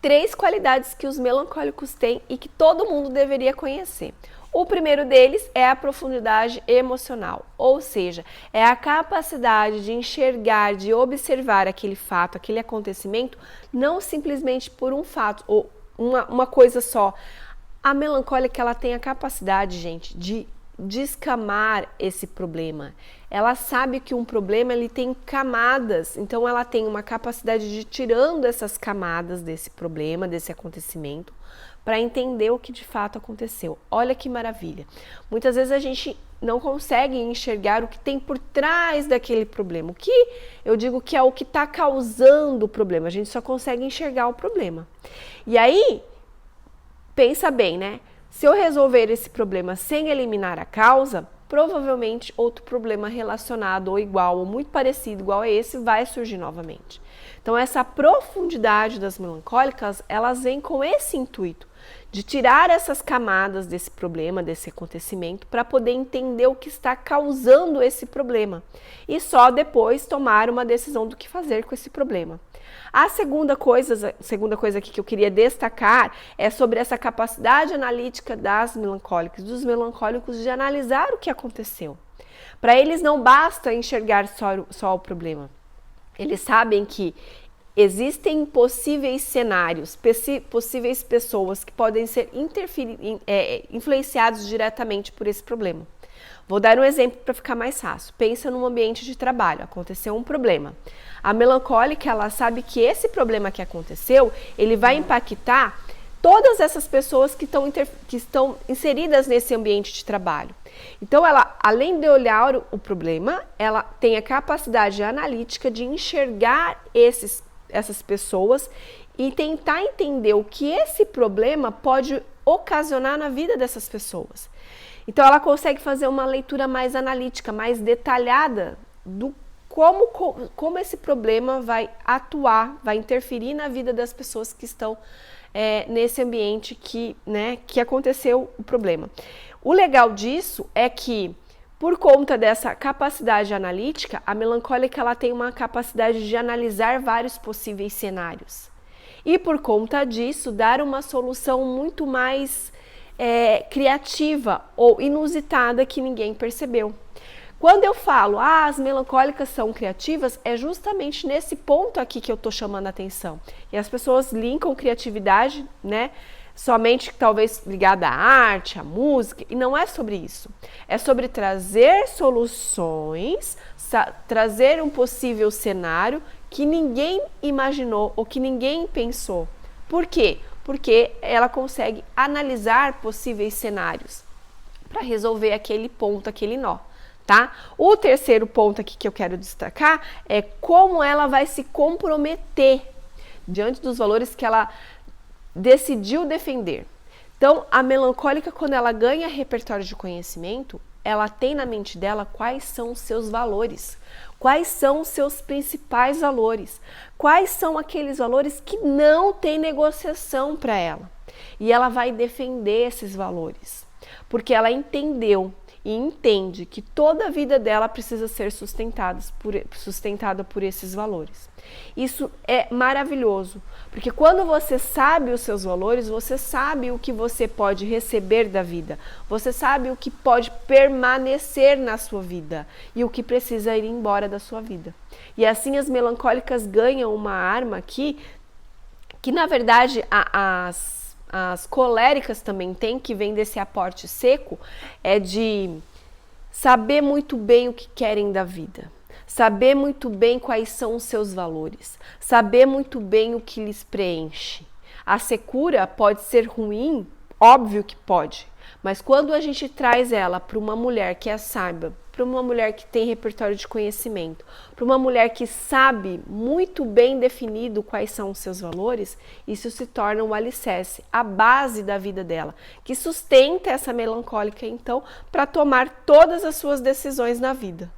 3 qualidades que os melancólicos têm e que todo mundo deveria conhecer. O primeiro deles é a profundidade emocional, ou seja, é a capacidade de enxergar, de observar aquele fato, aquele acontecimento, não simplesmente por um fato ou uma coisa só. A melancólica, ela tem a capacidade, gente, de descamar esse problema. Ela sabe que um problema ele tem camadas, então ela tem uma capacidade de ir tirando essas camadas desse problema, desse acontecimento, para entender o que de fato aconteceu. Olha que maravilha. Muitas vezes a gente não consegue enxergar o que tem por trás daquele problema. O que eu digo que é o que está causando o problema. A gente só consegue enxergar o problema. E aí, pensa bem, né? Se eu resolver esse problema sem eliminar a causa, provavelmente outro problema relacionado ou igual ou muito parecido igual a esse vai surgir novamente. Então essa profundidade das melancólicas, elas vêm com esse intuito de tirar essas camadas desse problema, desse acontecimento, para poder entender o que está causando esse problema e só depois tomar uma decisão do que fazer com esse problema. A segunda coisa aqui que eu queria destacar é sobre essa capacidade analítica das melancólicas, dos melancólicos de analisar o que aconteceu. Para eles não basta enxergar só o problema. Eles sabem que existem possíveis cenários, possíveis pessoas que podem ser influenciados diretamente por esse problema. Vou dar um exemplo para ficar mais fácil. Pensa num ambiente de trabalho, aconteceu um problema. A melancólica, ela sabe que esse problema que aconteceu, ele vai impactar todas essas pessoas que estão inseridas nesse ambiente de trabalho. Então, ela, além de olhar o problema, ela tem a capacidade analítica de enxergar essas pessoas e tentar entender o que esse problema pode ocasionar na vida dessas pessoas. Então, ela consegue fazer uma leitura mais analítica, mais detalhada do como esse problema vai atuar, vai interferir na vida das pessoas que estão nesse ambiente que aconteceu o problema. O legal disso é que, por conta dessa capacidade analítica, a melancólica ela tem uma capacidade de analisar vários possíveis cenários. E por conta disso, dar uma solução muito mais criativa ou inusitada que ninguém percebeu. Quando eu falo, as melancólicas são criativas, é justamente nesse ponto aqui que eu estou chamando a atenção. E as pessoas linkam criatividade, né, somente talvez ligada à arte, à música, e não é sobre isso. É sobre trazer soluções, trazer um possível cenário que ninguém imaginou ou que ninguém pensou. Por quê? Porque ela consegue analisar possíveis cenários para resolver aquele ponto, aquele nó. Tá? O terceiro ponto aqui que eu quero destacar é como ela vai se comprometer diante dos valores que ela decidiu defender. Então, a melancólica, quando ela ganha repertório de conhecimento, ela tem na mente dela quais são os seus valores, quais são os seus principais valores, quais são aqueles valores que não tem negociação para ela. E ela vai defender esses valores, porque ela entendeu e entende que toda a vida dela precisa ser sustentada por esses valores. Isso é maravilhoso, porque quando você sabe os seus valores, você sabe o que você pode receber da vida, você sabe o que pode permanecer na sua vida e o que precisa ir embora da sua vida. E assim as melancólicas ganham uma arma aqui, que na verdade as coléricas também têm, que vem desse aporte seco, é de saber muito bem o que querem da vida, saber muito bem quais são os seus valores, saber muito bem o que lhes preenche. A secura pode ser ruim, óbvio que pode, mas quando a gente traz ela para uma mulher que é sábia, para uma mulher que tem repertório de conhecimento, para uma mulher que sabe muito bem definido quais são os seus valores, isso se torna um alicerce, a base da vida dela, que sustenta essa melancólica, então, para tomar todas as suas decisões na vida.